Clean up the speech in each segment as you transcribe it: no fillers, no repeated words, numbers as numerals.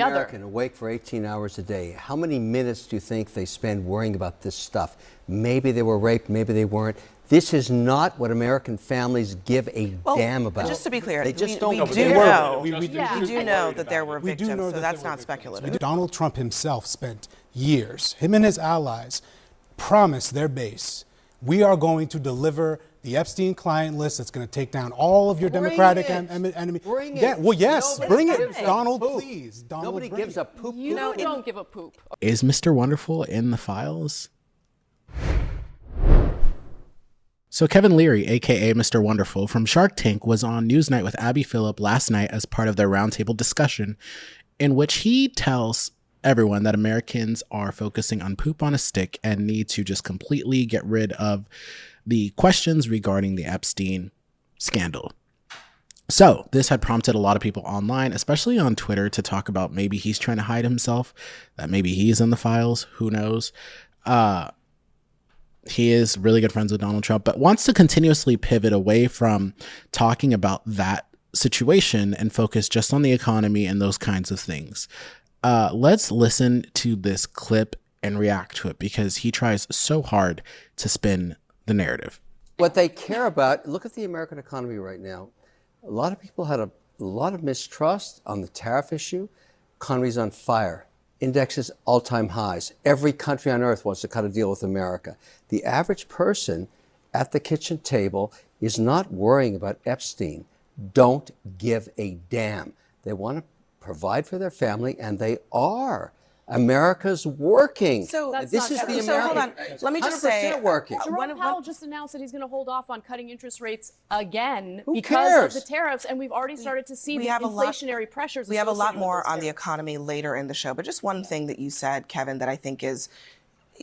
American awake for 18 hours a day, how many minutes do you think they spend worrying about this stuff? Maybe they were raped, maybe they weren't. This is not what American families give a damn about. Just to be clear, they just we don't do know that there were victims, so that's not speculative. Donald Trump himself spent years, him and his allies, promised their base, we are going to deliver the Epstein client list that's going to take down all of your Democratic enemies. Bring it. Yeah, well, yes, bring it. Donald, poop. please. Donald, Nobody gives a poop. You don't give a poop. Is Mr. Wonderful in the files? So Kevin Leary, aka Mr. Wonderful, from Shark Tank was on Newsnight with Abby Phillip last night as part of their roundtable discussion, in which he tells everyone that Americans are focusing on poop on a stick and need to just completely get rid of the questions regarding the Epstein scandal. So this had prompted a lot of people online, especially on Twitter, to talk about maybe he's trying to hide himself, that maybe he's in the files, who knows. He is really good friends with Donald Trump, but wants to continuously pivot away from talking about that situation and focus just on the economy and those kinds of things. Let's listen to this clip and react to it, because he tries so hard to spin the narrative. What they care about, look at the American economy right now. A lot of people had a lot of mistrust on the tariff issue. Economy's on fire. Indexes all-time highs. Every country on earth wants to cut a deal with America. The average person at the kitchen table is not worrying about Epstein. Don't give a damn. They want to provide for their family, and they are. America's working. So this is the American. So hold on. Let me just say, working. Jerome Powell just announced that he's going to hold off on cutting interest rates again Who because cares? of the tariffs, and we've already started to see the inflationary pressures. We have a lot associated more with those on the tariffs. economy later in the show, but just one thing that you said, Kevin, that I think is,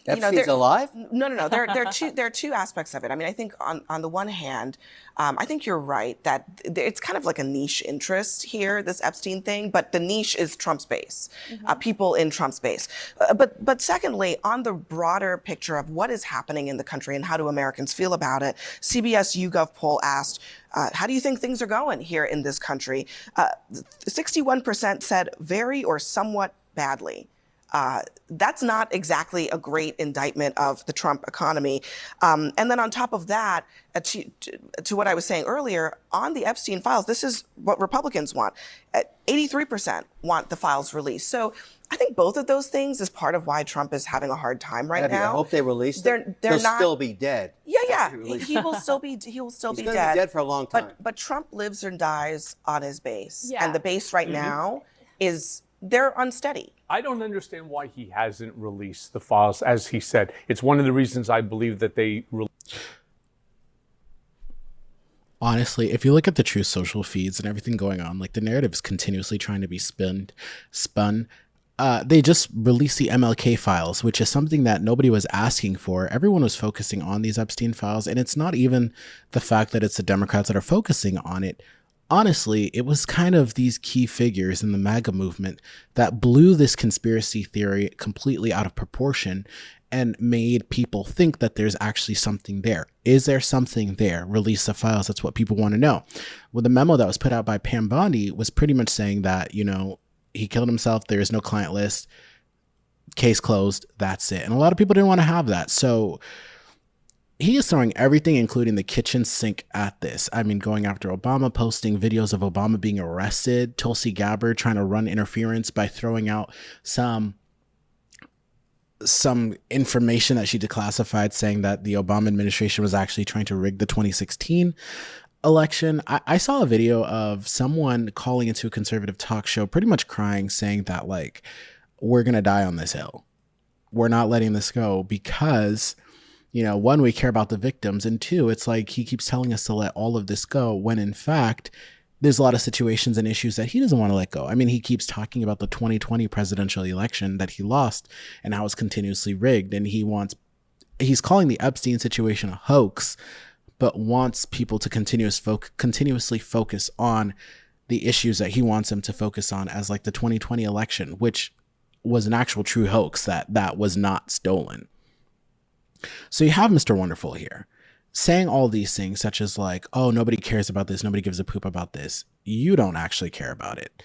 Epstein's alive? No. There are two aspects of it. I mean, I think on the one hand, I think you're right that it's kind of like a niche interest here, this Epstein thing, but the niche is Trump's base, people in Trump's base. But secondly, on the broader picture of what is happening in the country and how do Americans feel about it, CBS YouGov poll asked, how do you think things are going here in this country? 61% said very or somewhat badly. That's not exactly a great indictment of the Trump economy. And then on top of that, to what I was saying earlier, on the Epstein files, this is what Republicans want. 83% want the files released. So I think both of those things is part of why Trump is having a hard time right now. I hope they release them. They'll still be dead. Yeah. He will still be dead. He's going to be dead for a long time. But Trump lives and dies on his base. Yeah. And the base right now is, they're unsteady. I don't understand why he hasn't released the files, as he said. It's one of the reasons I believe that they... Honestly, if you look at the Truth Social feeds and everything going on, like the narrative is continuously trying to be spun. They just released the MLK files, which is something that nobody was asking for. Everyone was focusing on these Epstein files, and it's not even the fact that it's the Democrats that are focusing on it. Honestly, it was kind of these key figures in the MAGA movement that blew this conspiracy theory completely out of proportion and made people think that there's actually something there. Is there something there? Release the files. That's what people want to know. Well, the memo that was put out by Pam Bondi was pretty much saying that, he killed himself. There is no client list. Case closed. That's it. And a lot of people didn't want to have that. So he is throwing everything, including the kitchen sink, at this. I mean, going after Obama, posting videos of Obama being arrested, Tulsi Gabbard trying to run interference by throwing out some information that she declassified, saying that the Obama administration was actually trying to rig the 2016 election. I saw a video of someone calling into a conservative talk show, pretty much crying, saying that, like, we're going to die on this hill. We're not letting this go because... one, we care about the victims, and two, it's like he keeps telling us to let all of this go when in fact there's a lot of situations and issues that he doesn't want to let go. I mean, he keeps talking about the 2020 presidential election that he lost and how it's continuously rigged, and he's calling the Epstein situation a hoax, but wants people to continuously focus on the issues that he wants them to focus on, as like the 2020 election, which was an actual true hoax that was not stolen. So you have Mr. Wonderful here saying all these things, such as like, oh, nobody cares about this. Nobody gives a poop about this. You don't actually care about it.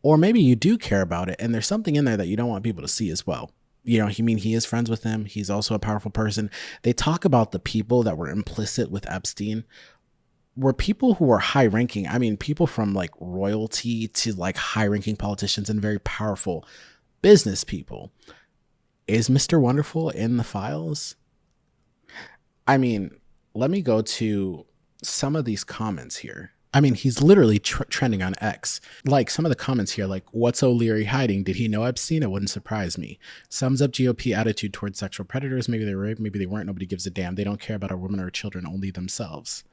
Or maybe you do care about it and there's something in there that you don't want people to see as well. You know, he is friends with him. He's also a powerful person. They talk about the people that were implicit with Epstein were people who were high ranking. I mean, people from like royalty to like high ranking politicians and very powerful business people. Is Mr. Wonderful in the files? I mean, let me go to some of these comments here. I mean, he's literally trending on X. Like some of the comments here, like, what's O'Leary hiding? Did he know Epstein? It wouldn't surprise me. Sums up GOP attitude towards sexual predators. Maybe they were raped, maybe they weren't. Nobody gives a damn. They don't care about our women or children, only themselves.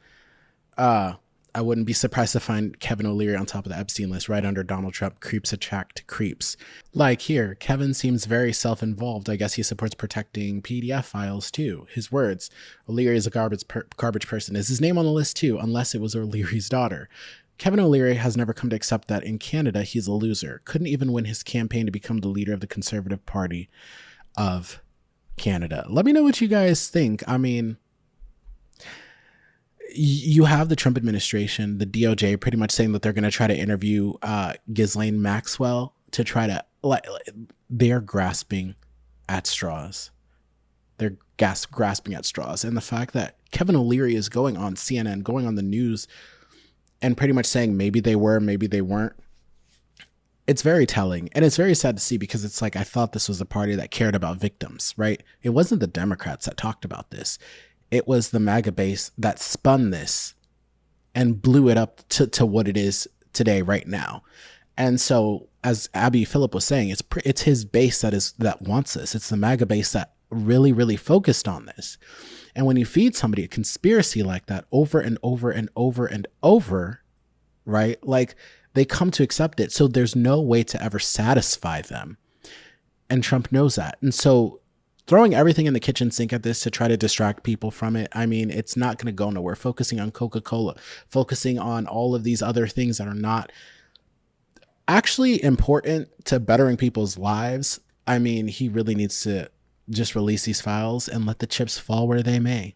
I wouldn't be surprised to find Kevin O'Leary on top of the Epstein list, right under Donald Trump. Creeps attract creeps. Like here, Kevin seems very self-involved. I guess he supports protecting PDF files too. His words, O'Leary is a garbage person. Is his name on the list too? Unless it was O'Leary's daughter. Kevin O'Leary has never come to accept that in Canada, he's a loser. Couldn't even win his campaign to become the leader of the Conservative Party of Canada. Let me know what you guys think. I mean, you have the Trump administration, the DOJ, pretty much saying that they're going to try to interview Ghislaine Maxwell to try to, they're grasping at straws. They're grasping at straws. And the fact that Kevin O'Leary is going on CNN, going on the news, and pretty much saying maybe they were, maybe they weren't, it's very telling. And it's very sad to see because it's like, I thought this was a party that cared about victims, right? It wasn't the Democrats that talked about this. It was the MAGA base that spun this and blew it up to what it is today, right now. And so, as Abby Phillip was saying, it's his base that wants this. It's the MAGA base that really focused on this. And when you feed somebody a conspiracy like that over and over and over and over, right? Like, they come to accept it. So there's no way to ever satisfy them. And Trump knows that. And so throwing everything in the kitchen sink at this to try to distract people from it, I mean, it's not going to go nowhere. Focusing on Coca-Cola, focusing on all of these other things that are not actually important to bettering people's lives. I mean, he really needs to just release these files and let the chips fall where they may.